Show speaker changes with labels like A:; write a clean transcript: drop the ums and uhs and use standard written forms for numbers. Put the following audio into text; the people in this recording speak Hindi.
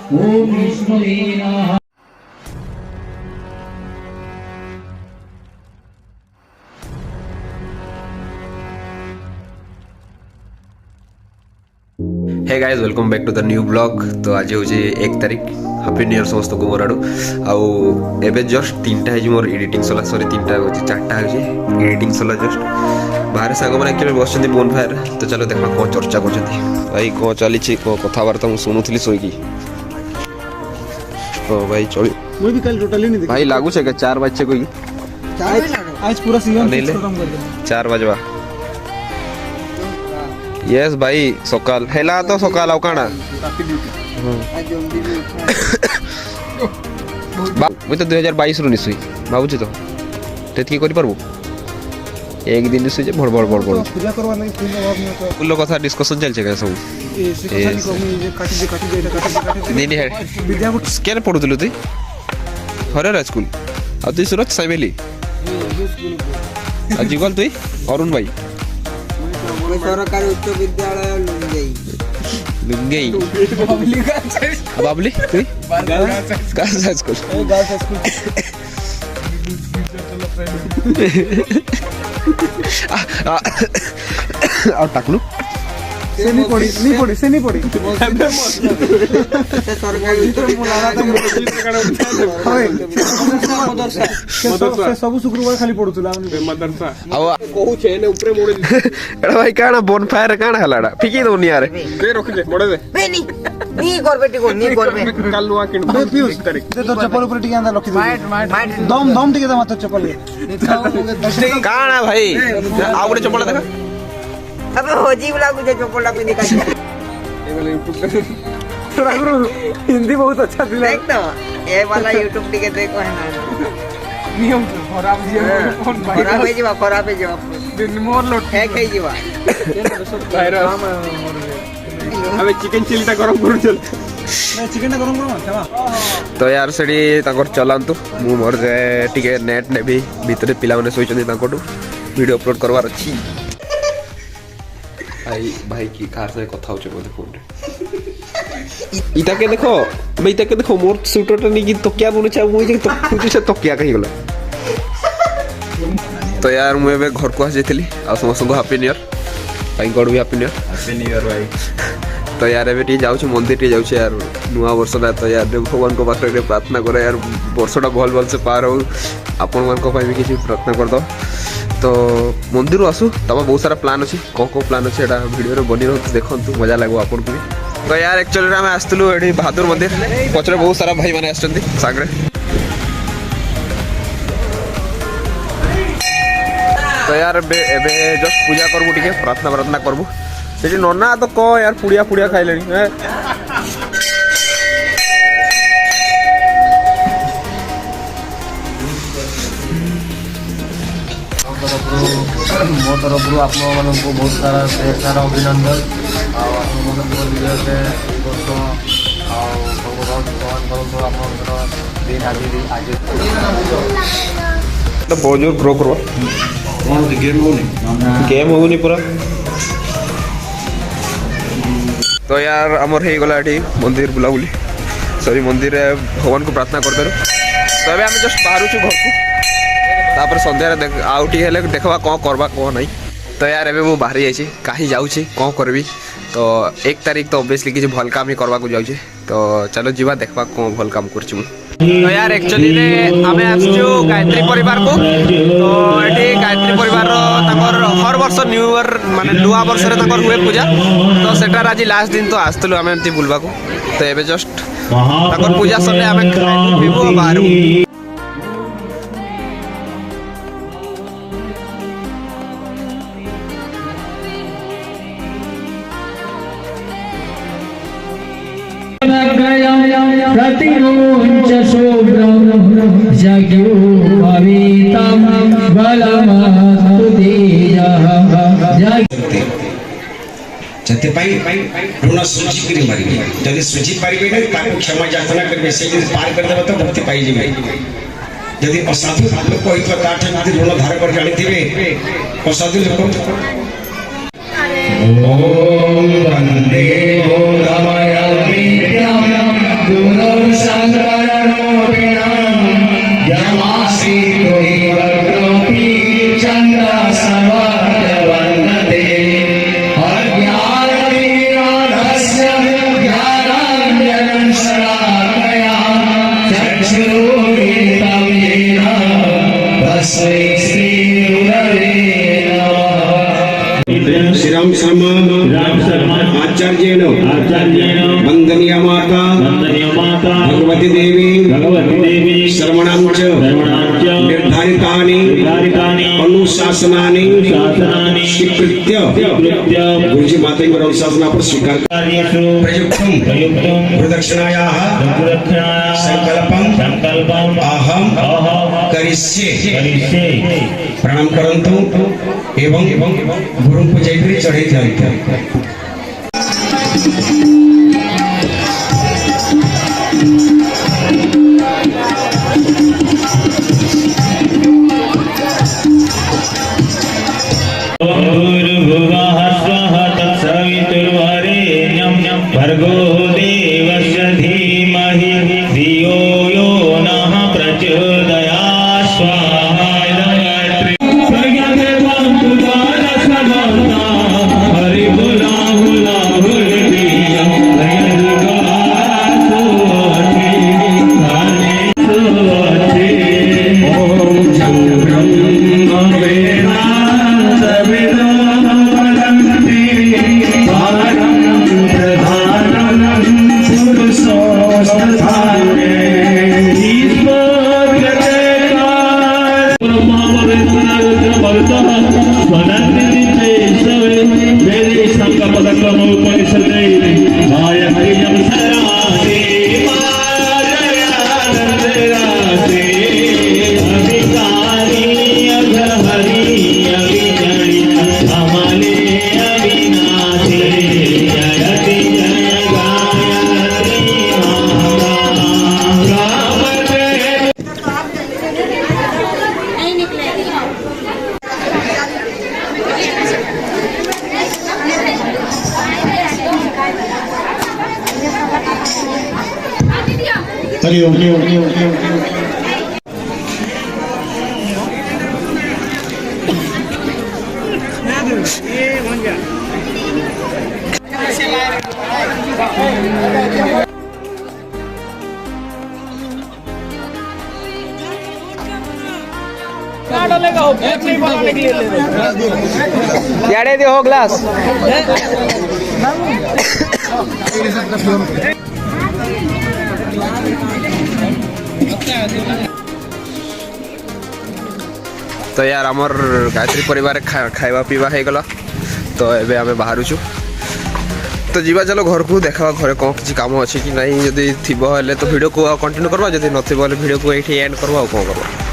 A: ओम विष्णुवे नमः।
B: Hey guys welcome back to the new blog. तो आज हूँ 1 तारिख। हैप्पी न्यू ईयर समस्त को मोर आड़ू। आउ जस्ट 3टा है मोर एडिटिंग सला, सॉरी 3टा हो 4टा हो एडिटिंग सला जस्ट। बाहर सांग मैंने एक्चुअली बस बोन फायर। तो चलो देखा कौन चर्चा कर भाई, कौन चली कथबार्ता मुझे शुणुली शोकी। हाँ भाई चल
C: मुझे भी कल टोटली नहीं
B: भाई लागू है 4 बजे कोई
C: आज पूरा सीजन खत्म कर दे
B: 4 बजवा। यस भाई सकाल हेला तो सकाल आउ काना मुझे तो 2022 रु निसुई भाबुची तो तेतकी करि परबो एक दिन निसुई जे बड़ बड़ बड़ बड़
C: पूजा करवा नहीं फूल अभाव में तो
B: फूल कथा डिस्कशन चल छै सब नहीं नहीं
C: विद्या
B: स्कैन पढुतलु तु हरे स्कूल आ तु सुरत साइबेली आज गल तु अरुण भाई
D: सरकारी उच्च विद्यालय
B: लुंगई बाबली तु गर्ल्स स्कूल और टाकलू
C: से नहीं पड़ी
D: सरकारी
C: सब शुक्रवार खाली पड़ुतला
D: मदरसा
B: आवा
D: कहू छे ने ऊपर मोड़
B: एड़ा भाई काना बोन फायर काना हलाडा फिकी दोनी यार
D: के रख दे मोड़ दे नहीं कर बेटी को नहीं करबे कल नुआ किन
C: पीयूष दे तो चप्पल ऊपर टिके अंदर रखी दे दम टिके दे मत चप्पल
B: काना भाई आ गुडे चप्पल देखा
D: अबे होजी वाला कुछ चप्पल पे निकाल
C: हिंदी बहुत अच्छा दिला
D: देख तो ये वाला YouTube टिके देखो है ना
C: नियम खराब जीवा फोन
D: खराब है जीवा
C: दिन मोर लोट
D: है खाई जीवा
C: अबे चिकन चिली ता गरम करू चल मैं चिकन ता गरम करू
B: तो यार सेडी ताकर चलांतु मु मोर जे टिके नेट नेबी भितरे पिला माने सोइचंदी ताकोटू वीडियो अपलोड करवार अछि। भाई भाई की कार से कथा होचे बोले फोन रे इता के देखो भाई इता के देखो मोर शूटरटा नहीं की तो क्या बोलू चाहे मुई जे तो कुछ से तो क्या कहि गला। तो यार मु एबे घर को आ जेतली आ समस्त को हैप्पी न्यू ईयर भाई गॉड भी हैप्पी न्यू ईयर भाई। तो यार एबे टी जाउछ मंदिर टी जाउछ यार नुआ वर्ष ना। तो यार भगवान को पाखरे प्रार्थना करे यार वर्षटा भल से पार हो आपन मान को भी किसी प्रार्थना कर दो। तो मंदिर आसु तब बहुत सारा प्लान अच्छी कौन प्लान अच्छे वीडियो बनी रहा देखो मजा लगे आपन को भी। तो यार एक्चुअली आम आसलु ये बहादुर मंदिर पचरे बहुत सारा भाई मैंने आगे। तो यार एबे जस्ट पूजा करबू टिके प्रार्थना करबू से नना तो कह यार पुड़िया खाइले
E: मो तरफ आप बहुत सारा सारा अभिनंदन
B: तो बहुत जोर ग्रो करो गेम होनी पूरा। तो यार आमर हो गला मंदिर बुलाबुली सॉरी मंदिर भगवान को प्रार्थना करते तो अभी आम जस्ट बाहर घर को तापर संध्यारे आउटी हेले देखवा कौन करवा कौन नहीं। तो यार एबे मु बाहरी जाइए कहीं जाऊँगी कौन करबी। तो 1 तारिख तो ऑब्वियसली किसी भल काम ही करवा को जाऊँगी। तो चलो जीवा देखवा कौन भल काम करछु। तो यार एक्चुअली रे आमे आसछु गायत्री परिवार को। तो एठी गायत्री परिवार ताकर हर वर्ष न्यू ईयर माने नुआ वर्ष रे ताकर हुए पूजा। तो सेटार आज लास्ट दिन तो आस्तलु आमे एमती बुलबा को। तो एबे जस्ट ताकर पूजा सने आमे खाइबू पीबू बाहर
A: प्रतिमुंच शुभ्रं जग्यो भवितं बलमस्तु तेजः
F: जते ऋण सुझी कर मारे जब सुझी पारे ना क्षमा याचना करेंगे से पार करदे तो मुक्ति पाई जेबे। जदि असाधु लोक होइतो ताठे जदि ऋण धार कर जानिथिबे असाधु लोक ओम वंदे ओम रामाय विद्याम कृत्य गुरुजी माते को अनुशासना पर स्वीकार प्रयुक्तम गुरुदक्षिणायाः संकल्पम अहम करिष्ये प्रणाम करंतु एवं गुरु को जाइकरी चढ़े जाइता
G: भूर्भुवः स्वः तत्सवितुर्वरेण्यं भर्गो देवस्य धीमहि धियो यो नः प्रचोदयात् स्वाहा
B: याडे दे हो ग्लास तो यार आमर गायत्री परिवार खाइबा पीवा हो गला तो एबे आमे बाहर छु तो जीवा चलो घर को देखा घरे कौन किसी काम अच्छी कि नहीं जदि थी तो वीडियो को कंटिन्यू करवा जदि नथिबो वीडियो को एठी एंड करवा कौन करवा।